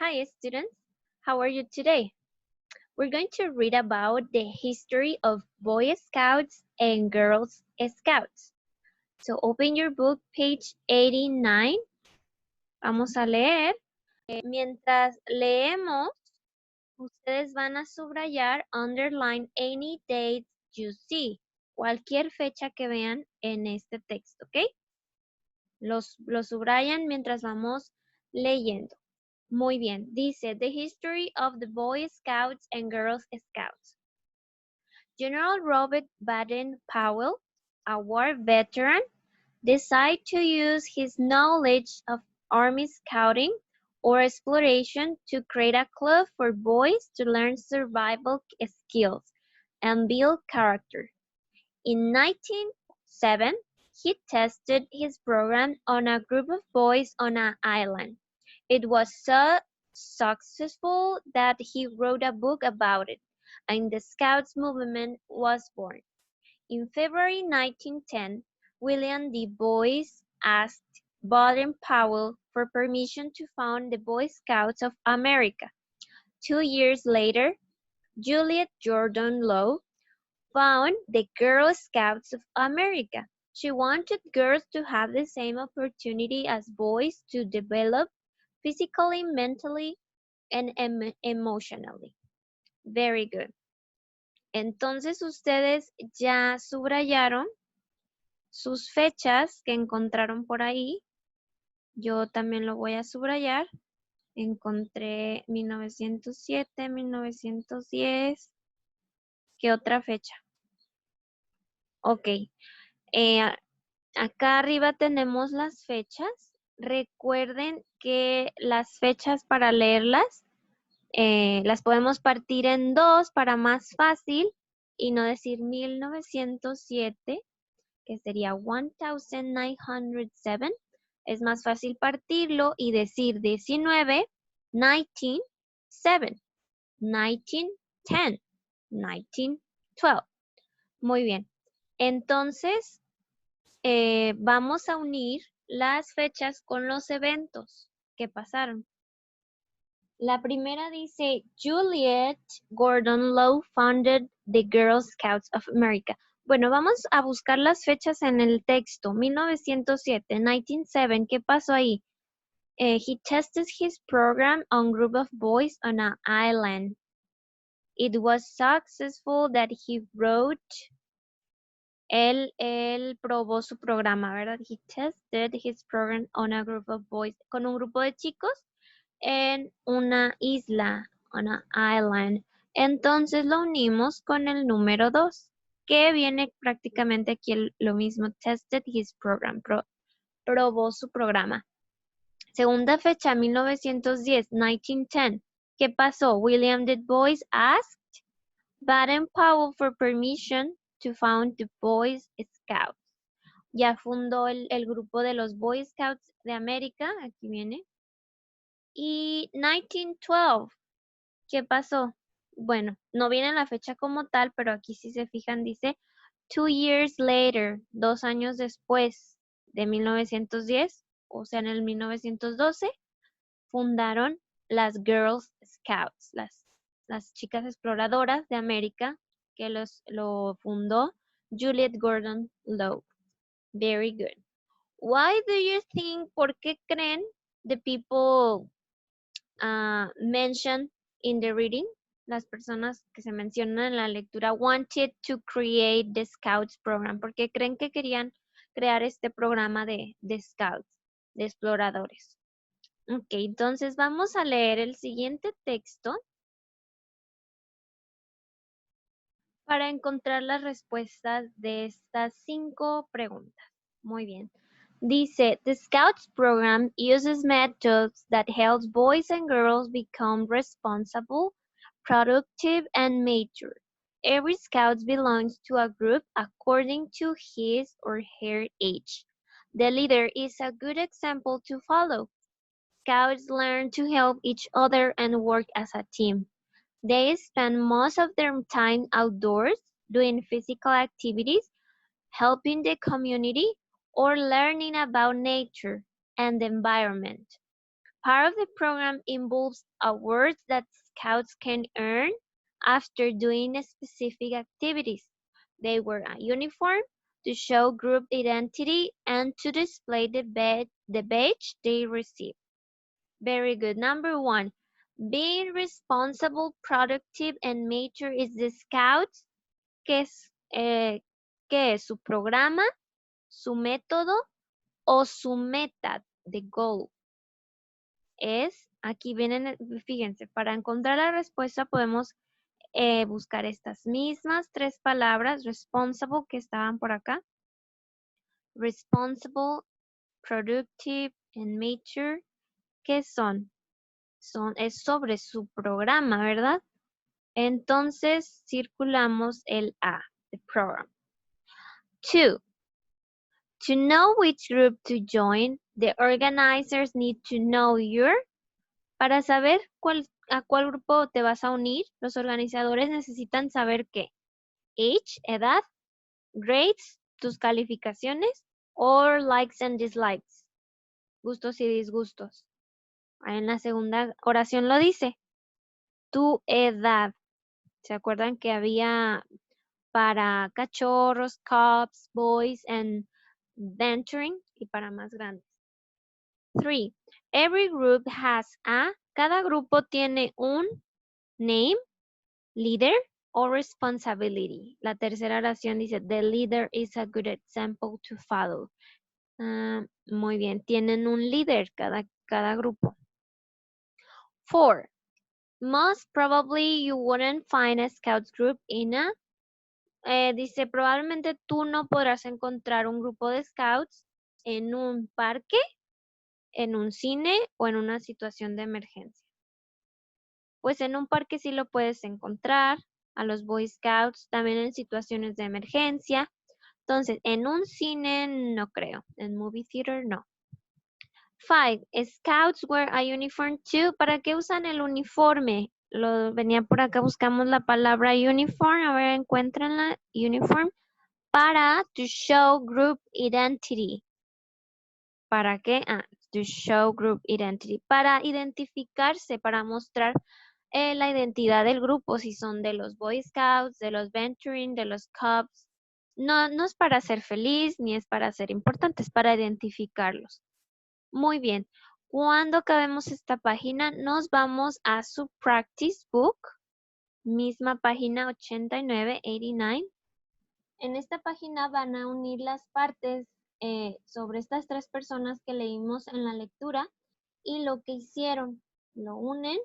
Hi students, how are you today? We're going to read about the history of Boy Scouts and Girl Scouts. So open your book, page 89. Vamos a leer. Mientras leemos, ustedes van a subrayar, underline any date you see. Cualquier fecha que vean en este texto, ¿ok? Los subrayan mientras vamos leyendo. Muy bien, dice The History of the Boy Scouts and Girl Scouts. General Robert Baden-Powell, a war veteran, decided to use his knowledge of Army scouting or exploration to create a club for boys to learn survival skills and build character. In 1907, he tested his program on a group of boys on an island. It was so successful that he wrote a book about it, and the Scouts movement was born. In February 1910, William D. Boyce asked Baden-Powell for permission to found the Boy Scouts of America. 2 years later, Juliet Jordan Low found the Girl Scouts of America. She wanted girls to have the same opportunity as boys to develop physically, mentally, and emotionally. Very good. Entonces ustedes ya subrayaron sus fechas que encontraron por ahí. Yo también lo voy a subrayar. Encontré 1907, 1910. ¿Qué otra fecha? Ok. Acá arriba tenemos las fechas. Recuerden que las fechas para leerlas las podemos partir en dos para más fácil y no decir 1907, que sería 1907. Es más fácil partirlo y decir 19, 1907, 1910, 1912. Muy bien. Entonces, vamos a unir las fechas con los eventos que pasaron. La primera dice, Juliet Gordon Low founded the Girl Scouts of America. Bueno, vamos a buscar las fechas en el texto. 1907, 1907, ¿qué pasó ahí? He tested his program on group of boys on an island. It was successful that he wrote. Él probó su programa, ¿verdad? He tested his program on a group of boys, con un grupo de chicos en una isla, on an island. Entonces lo unimos con el número 2, que viene prácticamente aquí lo mismo, tested his program, probó su programa. Segunda fecha, 1910, 1910. ¿Qué pasó? William D. Boyce asked Baden-Powell for permission to found the Boy Scouts. Ya fundó el grupo de los Boy Scouts de América, aquí viene. Y 1912, ¿qué pasó? Bueno, no viene la fecha como tal, pero aquí si se fijan dice 2 years later, 2 años después de 1910, o sea en el 1912, fundaron las Girl Scouts, las chicas exploradoras de América, que lo fundó Juliet Gordon Low. Very good. Why do you think, por qué creen the people mentioned in the reading, las personas que se mencionan en la lectura, wanted to create the Scouts program? ¿Por qué creen que querían crear este programa de Scouts, de exploradores? Ok, entonces vamos a leer el siguiente texto para encontrar las respuestas de estas 5 preguntas. Muy bien. Dice, the Scouts program uses methods that helps boys and girls become responsible, productive, and mature. Every Scout belongs to a group according to his or her age. The leader is a good example to follow. Scouts learn to help each other and work as a team. They spend most of their time outdoors, doing physical activities, helping the community, or learning about nature and the environment. Part of the program involves awards that scouts can earn after doing specific activities. They wear a uniform to show group identity and to display the badge they receive. Very good. Number 1, being responsible, productive, and mature is the scouts. ¿Qué es su programa, su método o su meta, the goal? Aquí vienen, fíjense, para encontrar la respuesta podemos buscar estas mismas 3 palabras, responsible, que estaban por acá. Responsible, productive, and mature. ¿Qué son? Es sobre su programa, ¿verdad? Entonces, circulamos el A, the program. 2, to know which group to join, the organizers need to know your. Para saber a cuál grupo te vas a unir, los organizadores necesitan saber qué. Age, edad, grades, tus calificaciones, or likes and dislikes, gustos y disgustos. En la segunda oración lo dice. Tu edad. ¿Se acuerdan que había para cachorros, cubs, boys, and venturing, y para más grandes? 3. Every group has cada grupo tiene un name, leader, or responsibility. La tercera oración dice, the leader is a good example to follow. Muy bien, tienen un líder cada grupo. 4. Most probably you wouldn't find a scouts group in a. Dice, probablemente tú no podrás encontrar un grupo de scouts en un parque, en un cine o en una situación de emergencia. Pues en un parque sí lo puedes encontrar, a los Boy Scouts, también en situaciones de emergencia. Entonces, en un cine no creo, en movie theater no. 5. Scouts wear a uniform too. ¿Para qué usan el uniforme? Venía por acá, buscamos la palabra uniform. A ver, encuéntrenla. Uniform. Para to show group identity. ¿Para qué? To show group identity. Para identificarse, para mostrar la identidad del grupo, si son de los Boy Scouts, de los Venturing, de los Cubs. No es para ser feliz, ni es para ser importante, es para identificarlos. Muy bien. Cuando acabemos esta página, nos vamos a su practice book, misma página 89, 89. En esta página van a unir las partes sobre estas 3 personas que leímos en la lectura y lo que hicieron. Lo unen,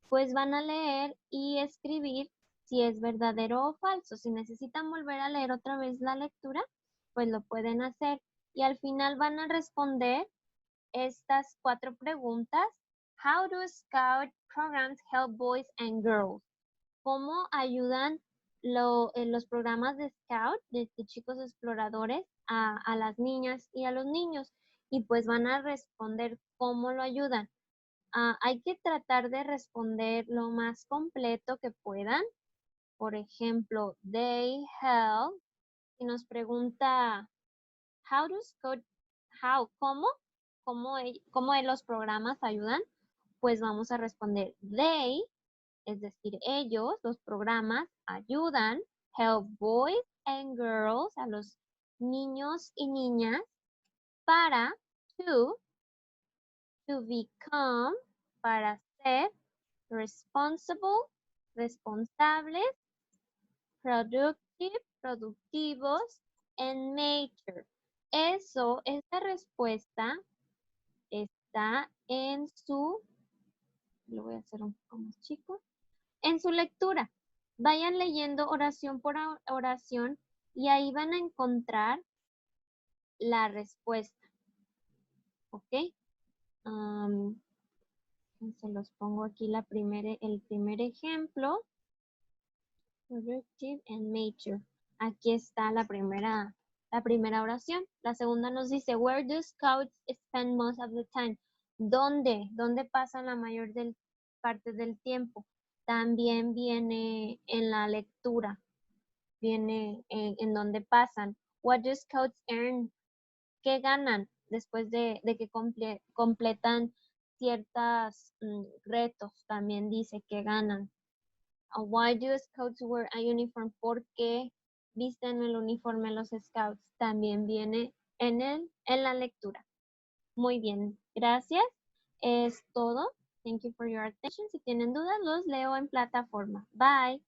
pues van a leer y escribir si es verdadero o falso. Si necesitan volver a leer otra vez la lectura, pues lo pueden hacer. Y al final van a responder estas 4 preguntas. How do Scout programs help boys and girls? ¿Cómo ayudan los programas de Scout, de chicos exploradores, a las niñas y a los niños? Y pues van a responder cómo lo ayudan. Hay que tratar de responder lo más completo que puedan. Por ejemplo, they help. Y nos pregunta, how do Scout, cómo los programas ayudan? Pues vamos a responder, they, es decir, ellos, los programas ayudan, help boys and girls, a los niños y niñas, para to become, para ser, responsible, responsables, productive, productivos, and mature. Esta respuesta está en su, lo voy a hacer un poco más chico, en su lectura. Vayan leyendo oración por oración y ahí van a encontrar la respuesta. ¿Ok? Se los pongo aquí el primer ejemplo. Productive and mature. Aquí está la primera oración. La segunda nos dice, where do scouts spend most of the time? ¿Dónde pasan la mayor parte del tiempo? También viene en la lectura. Viene en donde pasan. What do scouts earn? ¿Qué ganan después de que completan ciertos retos, también dice que ganan. Why do scouts wear a uniform? ¿Por qué visten el uniforme los scouts? También viene en la lectura. Muy bien, gracias. Es todo. Thank you for your attention. Si tienen dudas, los leo en plataforma. Bye.